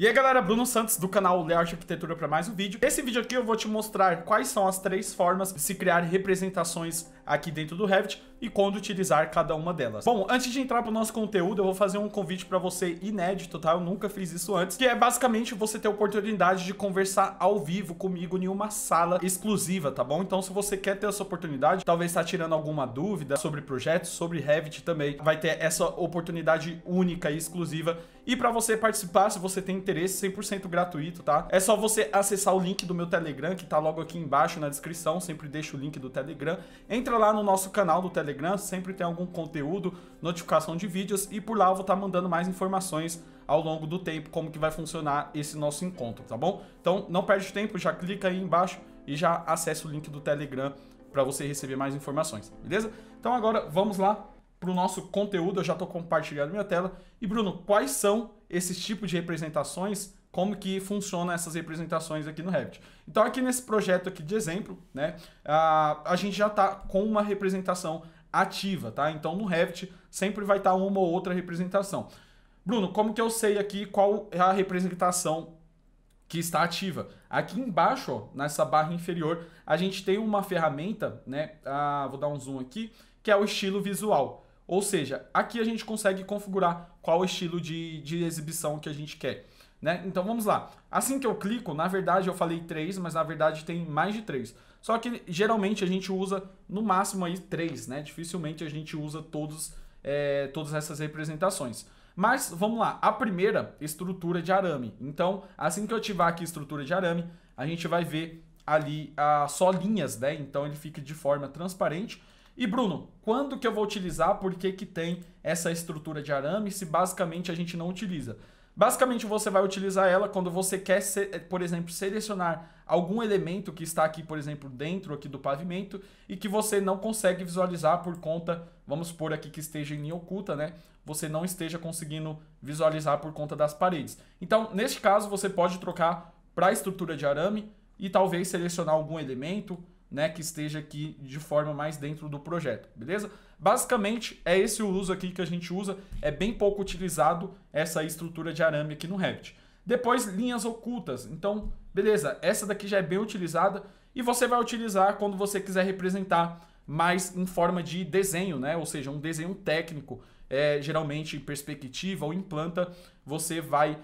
E aí galera, Bruno Santos do canal Layout Arquitetura para mais um vídeo. Nesse vídeo aqui eu vou te mostrar quais são as 3 formas de se criar representações aqui dentro do Revit e quando utilizar cada uma delas. Bom, antes de entrar para o nosso conteúdo, eu vou fazer um convite para você inédito, tá? Eu nunca fiz isso antes, que é basicamente você ter a oportunidade de conversar ao vivo comigo em uma sala exclusiva, tá bom? Então se você quer ter essa oportunidade, talvez está tirando alguma dúvida sobre projetos, sobre Revit também, vai ter essa oportunidade única e exclusiva. E para você participar, se você tem interesse, 100% gratuito, tá? É só você acessar o link do meu Telegram, que tá logo aqui embaixo na descrição, sempre deixo o link do Telegram. Entra lá no nosso canal do Telegram, sempre tem algum conteúdo, notificação de vídeos, e por lá eu vou estar mandando mais informações ao longo do tempo, como que vai funcionar esse nosso encontro, tá bom? Então não perde tempo, já clica aí embaixo e já acessa o link do Telegram para você receber mais informações, beleza? Então agora vamos lá para o nosso conteúdo. Eu já estou compartilhando minha tela. E Bruno, quais são esses tipos de representações? Como que funcionam essas representações aqui no Revit? Então aqui nesse projeto aqui de exemplo, né, a gente já está com uma representação ativa, tá? Então no Revit sempre vai estar uma ou outra representação. Bruno, como que eu sei aqui qual é a representação que está ativa? Aqui embaixo, ó, nessa barra inferior, a gente tem uma ferramenta, né? Vou dar um zoom aqui, que é o estilo visual. Ou seja, aqui a gente consegue configurar qual estilo de exibição que a gente quer, né? Então vamos lá. Assim que eu clico, na verdade eu falei 3, mas na verdade tem mais de 3. Só que geralmente a gente usa no máximo aí 3, né? Dificilmente a gente usa todas essas representações. Mas vamos lá, a primeira, estrutura de arame. Então, assim que eu ativar aqui estrutura de arame, a gente vai ver ali só linhas, né? Então ele fica de forma transparente. E Bruno, quando que eu vou utilizar? Por que que tem essa estrutura de arame se basicamente a gente não utiliza? Basicamente você vai utilizar ela quando você quer, por exemplo, selecionar algum elemento que está aqui, por exemplo, dentro aqui do pavimento e que você não consegue visualizar por conta, vamos supor aqui que esteja em linha oculta, né? Você não esteja conseguindo visualizar por conta das paredes. Então, neste caso, você pode trocar para a estrutura de arame e talvez selecionar algum elemento, né, que esteja aqui de forma mais dentro do projeto, beleza? Basicamente é esse o uso aqui que a gente usa, é bem pouco utilizado essa estrutura de arame aqui no Revit. Depois linhas ocultas, então beleza, essa daqui já é bem utilizada e você vai utilizar quando você quiser representar mais em forma de desenho, né? Ou seja, um desenho técnico, geralmente em perspectiva ou em planta, você vai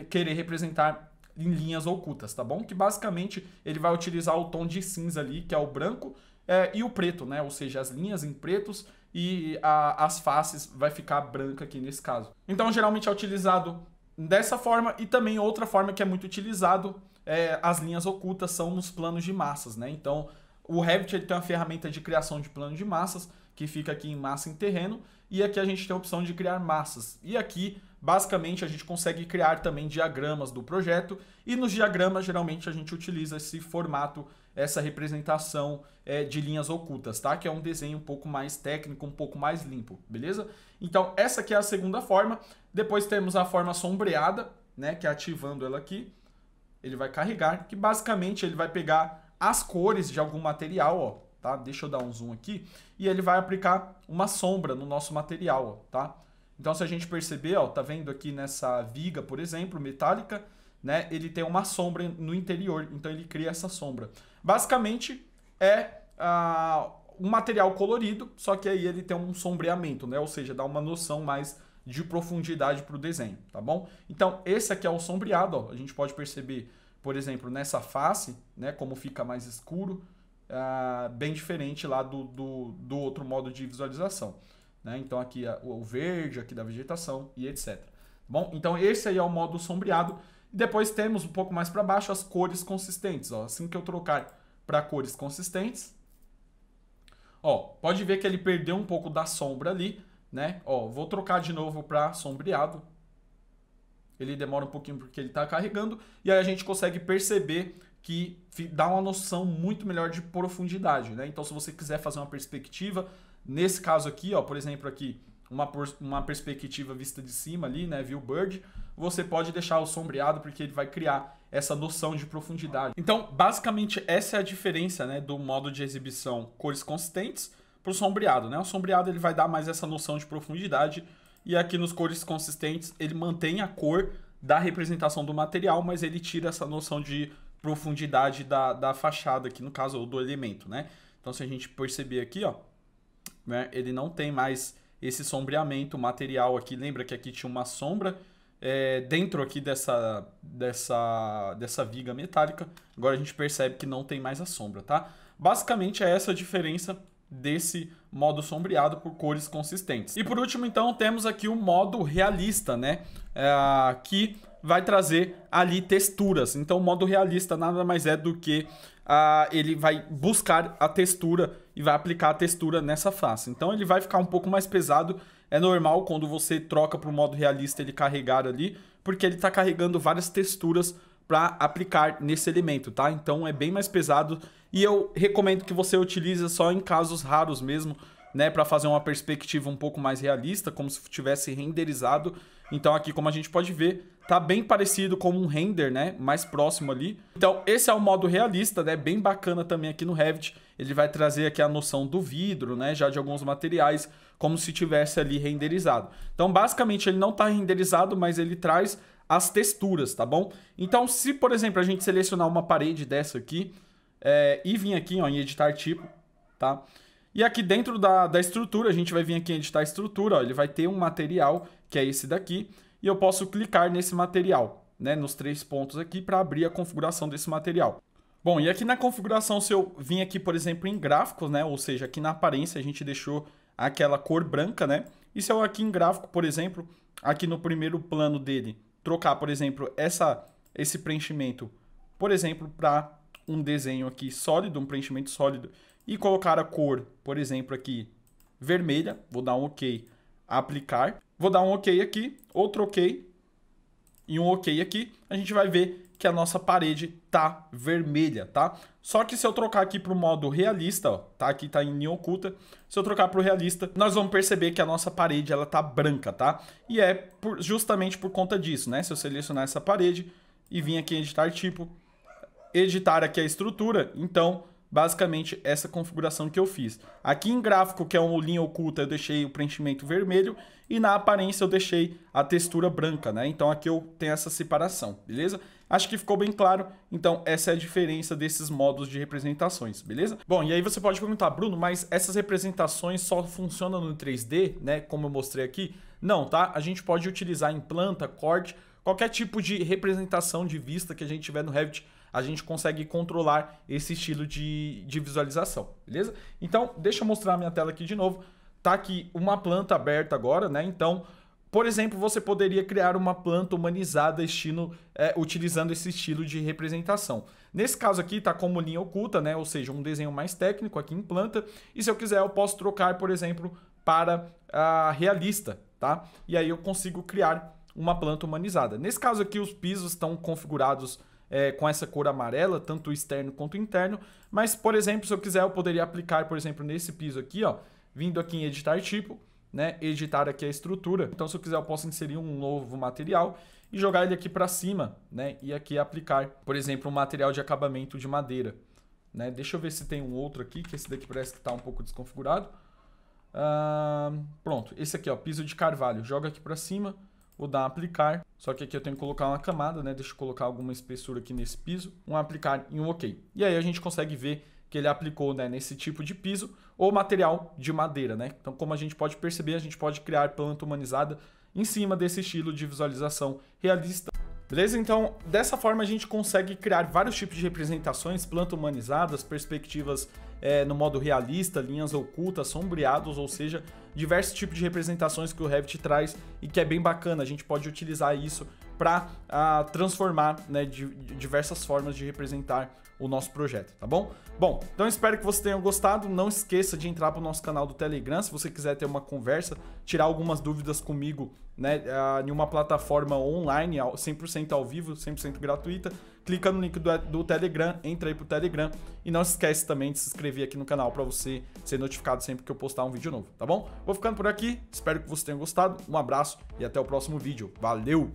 querer representar em linhas ocultas, tá bom? Que basicamente ele vai utilizar o tom de cinza ali, que é o branco, e o preto, né? Ou seja, as linhas em pretos e as faces vai ficar branca aqui nesse caso. Então geralmente é utilizado dessa forma e também outra forma que é muito utilizado, as linhas ocultas são nos planos de massas, né? Então o Revit ele tem uma ferramenta de criação de plano de massas, que fica aqui em massa em terreno, e aqui a gente tem a opção de criar massas. E aqui, basicamente, a gente consegue criar também diagramas do projeto, e nos diagramas, geralmente, a gente utiliza esse formato, essa representação de linhas ocultas, tá? Que é um desenho um pouco mais técnico, um pouco mais limpo, beleza? Então, essa aqui é a segunda forma. Depois temos a forma sombreada, né? Que é ativando ela aqui, ele vai carregar, que basicamente ele vai pegar as cores de algum material, ó. Tá? Deixa eu dar um zoom aqui, e ele vai aplicar uma sombra no nosso material, ó, tá? Então se a gente perceber, ó, tá vendo aqui nessa viga, por exemplo, metálica, né, ele tem uma sombra no interior, então ele cria essa sombra. Basicamente é um material colorido, só que aí ele tem um sombreamento, né, ou seja, dá uma noção mais de profundidade para o desenho, tá bom? Então esse aqui é o sombreado, ó, a gente pode perceber, por exemplo, nessa face, né, como fica mais escuro, bem diferente lá do outro modo de visualização, né? Então aqui o verde aqui da vegetação e etc. Bom, então esse aí é o modo sombreado. E depois temos um pouco mais para baixo as cores consistentes, ó. Assim que eu trocar para cores consistentes, ó, pode ver que ele perdeu um pouco da sombra ali, né? Ó, vou trocar de novo para sombreado. Ele demora um pouquinho porque ele está carregando, e aí a gente consegue perceber que dá uma noção muito melhor de profundidade, né? Então se você quiser fazer uma perspectiva, nesse caso aqui, ó, por exemplo aqui, uma perspectiva vista de cima ali, né, view bird, você pode deixar o sombreado porque ele vai criar essa noção de profundidade. Então basicamente essa é a diferença, né, do modo de exibição cores consistentes para o sombreado, né? O sombreado ele vai dar mais essa noção de profundidade, e aqui nos cores consistentes ele mantém a cor, da representação do material, mas ele tira essa noção de profundidade da fachada aqui, no caso, ou do elemento, né? Então, se a gente perceber aqui, ó, né, ele não tem mais esse sombreamento material aqui. Lembra que aqui tinha uma sombra dentro aqui dessa viga metálica. Agora a gente percebe que não tem mais a sombra, tá? Basicamente é essa a diferença desse modo sombreado por cores consistentes. E por último, então, temos aqui o modo realista, né? Que vai trazer ali texturas. Então, o modo realista nada mais é do que ele vai buscar a textura e vai aplicar a textura nessa face. Então, ele vai ficar um pouco mais pesado. É normal quando você troca para o modo realista ele carregar ali, porque ele está carregando várias texturas para aplicar nesse elemento, tá? Então, é bem mais pesado e eu recomendo que você utilize só em casos raros mesmo, né, para fazer uma perspectiva um pouco mais realista, como se tivesse renderizado. Então aqui, como a gente pode ver, tá bem parecido com um render, né, mais próximo ali. Então esse é o modo realista, né, bem bacana também aqui no Revit. Ele vai trazer aqui a noção do vidro, né, já de alguns materiais, como se tivesse ali renderizado. Então basicamente ele não tá renderizado, mas ele traz as texturas, tá bom? Então se, por exemplo, a gente selecionar uma parede dessa aqui e vir aqui, ó, em editar tipo, tá? E aqui dentro da estrutura, a gente vai vir aqui em editar estrutura, ó, ele vai ter um material, que é esse daqui, e eu posso clicar nesse material, né, nos 3 pontos aqui, para abrir a configuração desse material. Bom, e aqui na configuração, se eu vim aqui, por exemplo, em gráficos, né, ou seja, aqui na aparência a gente deixou aquela cor branca, né, e se eu aqui em gráfico, por exemplo, aqui no primeiro plano dele, trocar, por exemplo, esse preenchimento, por exemplo, para um desenho aqui sólido, um preenchimento sólido, e colocar a cor, por exemplo, aqui vermelha, vou dar um OK, aplicar, vou dar um OK aqui, outro OK e um OK aqui, a gente vai ver que a nossa parede tá vermelha, tá? Só que se eu trocar aqui para o modo realista, ó, tá? Aqui tá em linha oculta, se eu trocar para o realista, nós vamos perceber que a nossa parede, ela tá branca, tá? E é justamente por conta disso, né? Se eu selecionar essa parede e vir aqui em editar tipo, editar aqui a estrutura, então basicamente essa configuração que eu fiz. Aqui em gráfico, que é uma linha oculta, eu deixei o preenchimento vermelho e na aparência eu deixei a textura branca, né? Então aqui eu tenho essa separação, beleza? Acho que ficou bem claro. Então essa é a diferença desses modos de representações, beleza? Bom, e aí você pode perguntar, Bruno, mas essas representações só funcionam no 3D, né? Como eu mostrei aqui? Não, tá? A gente pode utilizar em planta, corte, qualquer tipo de representação de vista que a gente tiver no Revit, a gente consegue controlar esse estilo de visualização, beleza? Então, deixa eu mostrar a minha tela aqui de novo. Tá aqui uma planta aberta agora, né? Então, por exemplo, você poderia criar uma planta humanizada utilizando esse estilo de representação. Nesse caso aqui, tá como linha oculta, né? Ou seja, um desenho mais técnico aqui em planta. E se eu quiser, eu posso trocar, por exemplo, para a realista, tá? E aí eu consigo criar uma planta humanizada. Nesse caso aqui, os pisos estão configurados com essa cor amarela, tanto externo quanto interno, mas, por exemplo, se eu quiser, eu poderia aplicar, por exemplo, nesse piso aqui, ó, vindo aqui em editar tipo, né, editar aqui a estrutura. Então, se eu quiser, eu posso inserir um novo material e jogar ele aqui para cima, né, e aqui aplicar, por exemplo, um material de acabamento de madeira, né. Deixa eu ver se tem um outro aqui, que esse daqui parece que está um pouco desconfigurado. Pronto, esse aqui, ó, piso de carvalho, joga aqui para cima. Vou dar um aplicar, só que aqui eu tenho que colocar uma camada, né? Deixa eu colocar alguma espessura aqui nesse piso, um aplicar e um OK. E aí a gente consegue ver que ele aplicou, né, nesse tipo de piso ou material de madeira, né? Então, como a gente pode perceber, a gente pode criar planta humanizada em cima desse estilo de visualização realista. Beleza? Então, dessa forma a gente consegue criar vários tipos de representações, planta humanizadas, perspectivas no modo realista, linhas ocultas, sombreados, ou seja, diversos tipos de representações que o Revit traz e que é bem bacana. A gente pode utilizar isso para transformar, né, diversas formas de representar o nosso projeto, tá bom? Bom, então espero que você tenha gostado. Não esqueça de entrar para o nosso canal do Telegram, se você quiser ter uma conversa, tirar algumas dúvidas comigo, né, em uma plataforma online, 100% ao vivo, 100% gratuita. Clica no link do Telegram, entra aí pro Telegram e não se esquece também de se inscrever aqui no canal para você ser notificado sempre que eu postar um vídeo novo, tá bom? Vou ficando por aqui, espero que você tenha gostado, um abraço e até o próximo vídeo. Valeu!